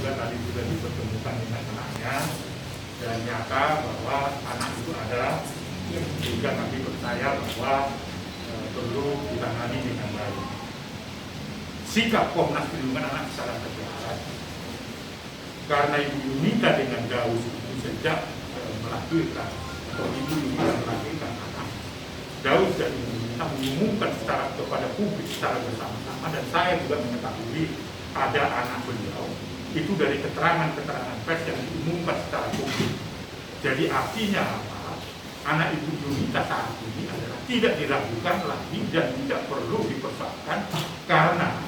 juga tadi sudah dipertemukan dengan anaknya, dan nyata bahwa anak itu adalah juga kami percaya bahwa perlu ditangani dengan baik. Sikap Komnas Perlindungan Anak secara tegas karena Ibu Yunita dengan Daus itu sejak melahirkan atau Ibu Yunita melahirkan anak, Daus dan Ibu Yunita mengumumkan secara kepada publik secara bersama-sama, dan saya juga mengetahui ada anak beliau itu dari keterangan-keterangan pers yang diumumkan secara publik. Jadi artinya apa? Anak Ibu Yunita saat ini adalah tidak diragukan lagi dan tidak perlu dipersoalkan, karena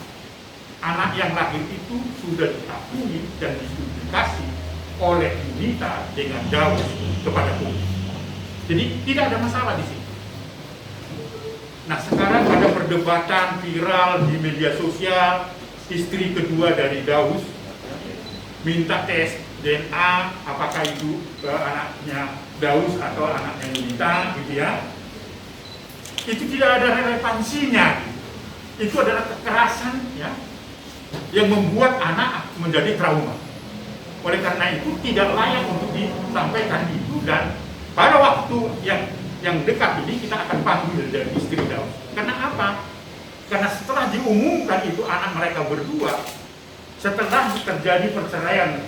anak yang lahir itu sudah diakui dan dipublikasi oleh Yunita dengan Daus kepada publik. Jadi tidak ada masalah di sini. Nah, sekarang ada perdebatan viral di media sosial, istri kedua dari Daus minta tes DNA apakah itu anaknya Daus atau anaknya Yunita, gitu ya. Itu tidak ada relevansinya. Itu adalah kekerasan, ya, yang membuat anak menjadi trauma. Oleh karena itu tidak layak untuk disampaikan itu, dan pada waktu yang dekat ini kita akan panggil dari istri Daus. Karena apa? Karena setelah diumumkan itu anak mereka berdua, setelah terjadi perceraian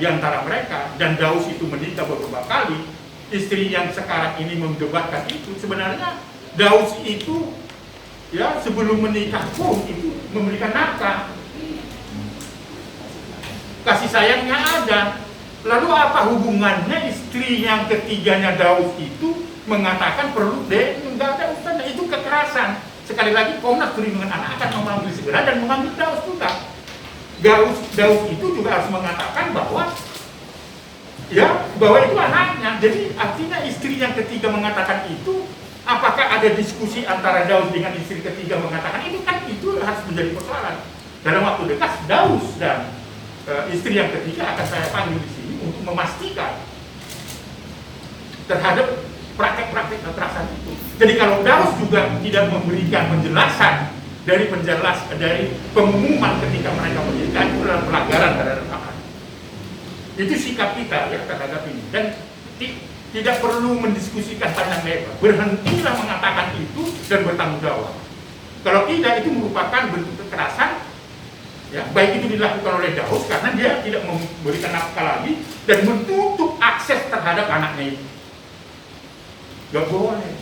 di antara mereka dan Daus itu menikah beberapa kali, istri yang sekarang ini mendebatkan itu, sebenarnya Daus itu ya sebelum menikah pun itu memberikan nafkah, kasih sayangnya ada. Lalu apa hubungannya istri yang ketiganya Daus itu mengatakan perlu enggak ada urusannya, itu kekerasan. Sekali lagi Komnas Perlindungan Anak akan memanggil segera dan memanggil Daus juga. Daus itu juga harus mengatakan bahwa itu anaknya. Jadi artinya istri yang ketiga mengatakan itu, apakah ada diskusi antara Daus dengan istri ketiga mengatakan itu, kan itu harus menjadi persoalan. Dalam waktu dekat Daus dan istri yang ketiga akan saya panggil di sini untuk memastikan terhadap praktek-praktek kekerasan itu. Jadi kalau Daus juga tidak memberikan penjelasan dari pengumuman ketika mereka menikah, itu adalah pelanggaran terhadap hak. Itu sikap kita ya terhadap ini, dan tidak perlu mendiskusikan panjang lebar. Berhentilah mengatakan itu dan bertanggung jawab. Kalau tidak, itu merupakan bentuk kekerasan, ya, baik itu dilakukan oleh Daus karena dia tidak memberikan nafkah lagi dan menutup akses terhadap anaknya itu. Gak boleh.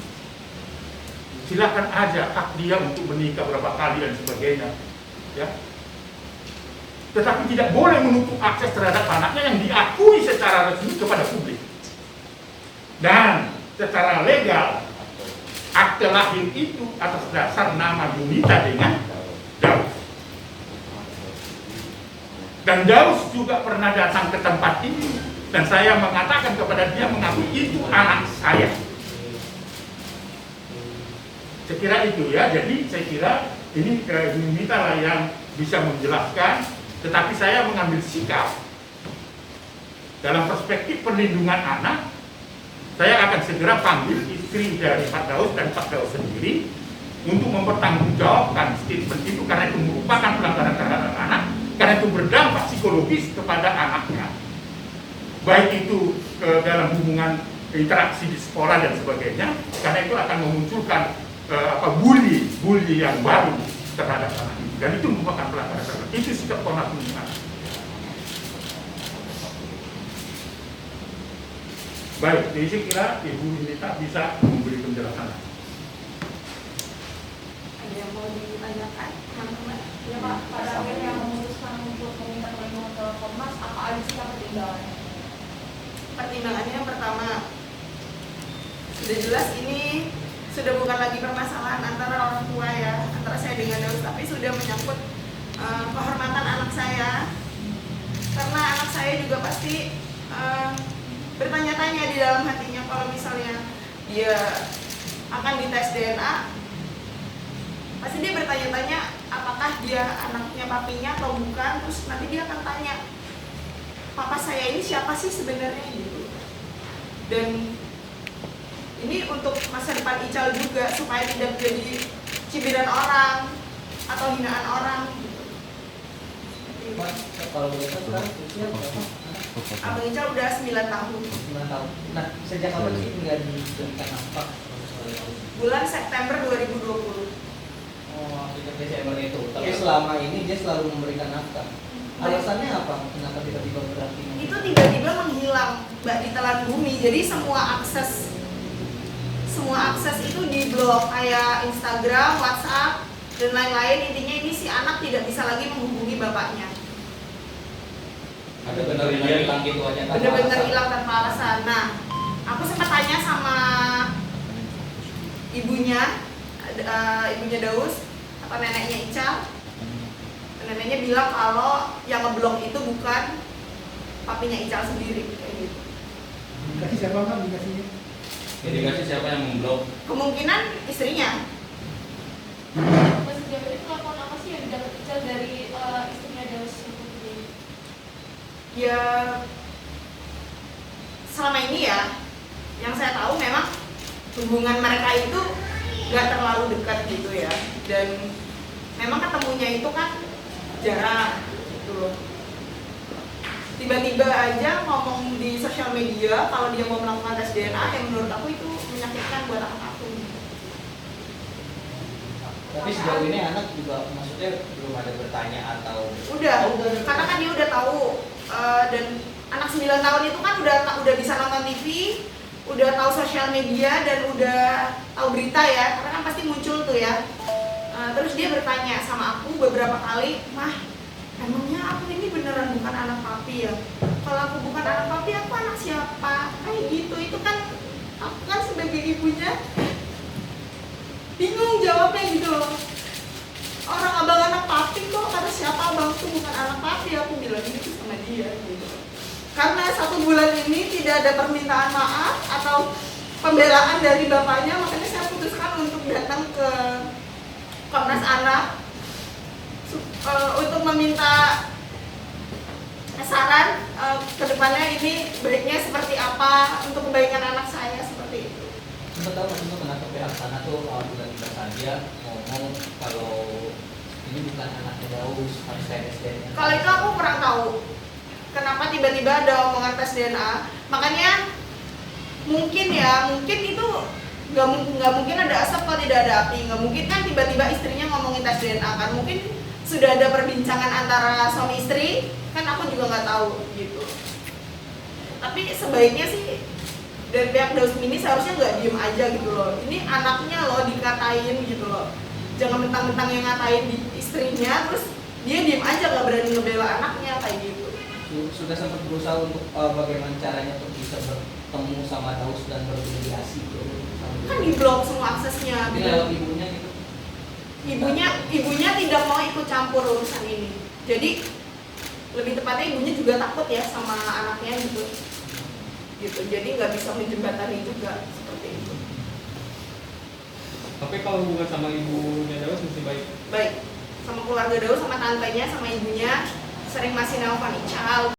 Silakan aja hak dia untuk menikah berapa kali dan sebagainya, ya. Tetapi tidak boleh menutup akses terhadap anaknya yang diakui secara resmi kepada publik. Dan secara legal, akte lahir itu atas dasar nama Yunita dengan Daus. Dan Daus juga pernah datang ke tempat ini, dan saya mengatakan kepada dia, mengakui itu anak saya. Saya kira itu ya, jadi saya kira ini Yunita lah yang bisa menjelaskan, tetapi saya mengambil sikap dalam perspektif perlindungan anak. Saya akan segera panggil istri dari Pak Daus dan Pak Daus sendiri untuk mempertanggungjawabkan statement itu, karena itu merupakan pelanggaran terhadap anak, karena itu berdampak psikologis kepada anaknya, baik itu dalam hubungan interaksi di sekolah dan sebagainya, karena itu akan memunculkan bully yang baru terhadap anak itu, dan itu merupakan pelanggaran terhadap. Itu sikap Komnas Perlindungan Anak. Baik, jadi saya kira Ibu Yunita bisa memberi penjelasan. Ada yang mau ditanyakan, teman-teman? Ya Pak, pada akhirnya yang memutuskan untuk meminta perlindungan ke Komnas, apa aja sih pertimbangannya? Pertimbangannya yang pertama, sudah jelas ini sudah bukan lagi permasalahan antara orang tua ya, antara saya dengan Daus, tapi sudah menyangkut kehormatan anak saya, karena anak saya juga pasti bertanya-tanya di dalam hatinya kalau misalnya dia akan dites DNA, pasti dia bertanya-tanya apakah dia anaknya papinya atau bukan, terus nanti dia akan tanya, papa saya ini siapa sih sebenarnya gitu. Dan ini untuk masa depan Ical juga, supaya tidak jadi cibiran orang atau hinaan orang gitu. Mas, kalau boleh tahu sekarang usia berapa? Abang Ical udah 9 tahun. 9 tahun. Nah, sejak kapan sih nggak diberikan nafkah? Bulan September 2020. Oh, sejak Desember itu. Tapi selama ini dia selalu memberikan nafkah. Alasannya apa? Kenapa tiba-tiba berhenti? Itu tiba-tiba menghilang, Mbak, ditelan bumi. Jadi semua akses itu diblok, kayak Instagram, WhatsApp, dan lain-lain. Intinya ini si anak tidak bisa lagi menghubungi bapaknya. Ada benar-benar hilang gitu aja. Benar-benar hilang tanpa alasan. Nah, aku sempat tanya sama ibunya Daus atau neneknya Ical. Neneknya bilang kalau yang ngeblok itu bukan papinya Ical sendiri, kayak gitu. Dikasih siapa kan dikasihnya? Indikasi siapa yang memblok? Kemungkinan istrinya. Sejauh itu laporan apa sih yang didapat Ical dari istrinya Daus itu? Ya, selama ini ya, yang saya tahu memang hubungan mereka itu gak terlalu dekat gitu ya. Dan memang ketemunya itu kan jarang gitu loh. Tiba-tiba aja ngomong di sosial media kalau dia mau melakukan tes DNA, yang menurut aku itu menyakitkan buat anak aku. Tapi sejauh ini anak juga maksudnya belum ada bertanya atau Udah, karena kan dia udah tahu dan anak 9 tahun itu kan udah bisa nonton TV, udah tahu sosial media dan udah tahu berita ya, karena kan pasti muncul tuh ya. Terus dia bertanya sama aku beberapa kali, "Mah, emangnya aku ini beneran bukan anak papi ya? Kalau aku bukan anak papi, aku anak siapa?" Kayak gitu. Itu kan aku kan sebagai ibunya bingung jawabnya gitu loh. Orang abang anak papi kok, kata siapa abang tuh bukan anak papi, aku bilang gitu sama dia gitu. Karena 1 bulan ini tidak ada permintaan maaf atau pembelaan dari bapaknya, makanya saya putuskan untuk datang ke Komnas Anak untuk meminta saran kedepannya ini baiknya seperti apa untuk kebaikan anak saya, seperti itu. sempat tahu maksudnya kenapa pihak sana tuh tiba-tiba saja ngomong kalau ini bukan anaknya Daus, harus tes DNA. Kalau itu aku kurang tahu kenapa tiba-tiba ada omongan tes DNA. Makanya mungkin itu nggak mungkin ada asap kalau tidak ada api. Nggak mungkin kan tiba-tiba istrinya ngomongin tes DNA kan. Mungkin sudah ada perbincangan antara suami istri, kan aku juga nggak tahu gitu. Tapi sebaiknya sih dari pihak Daus ini seharusnya nggak diem aja gitu loh. Ini anaknya loh dikatain gitu loh. Jangan mentang-mentang yang ngatain di istrinya, terus dia diem aja nggak berani ngebela anaknya kayak gitu. Sudah sempat berusaha untuk bagaimana caranya untuk bisa bertemu sama Daus dan bermediasi gitu. Kan diblok semua aksesnya. Ini lewat ibunya gitu. Ibunya tidak mau ikut campur urusan ini. Jadi lebih tepatnya ibunya juga takut ya sama anaknya gitu. Jadi nggak bisa menjembatani juga seperti itu. Tapi kalau hubungan sama ibunya Daus mesti baik. Baik, sama keluarga Daus, sama tantenya, sama ibunya sering masih nelfon Ical.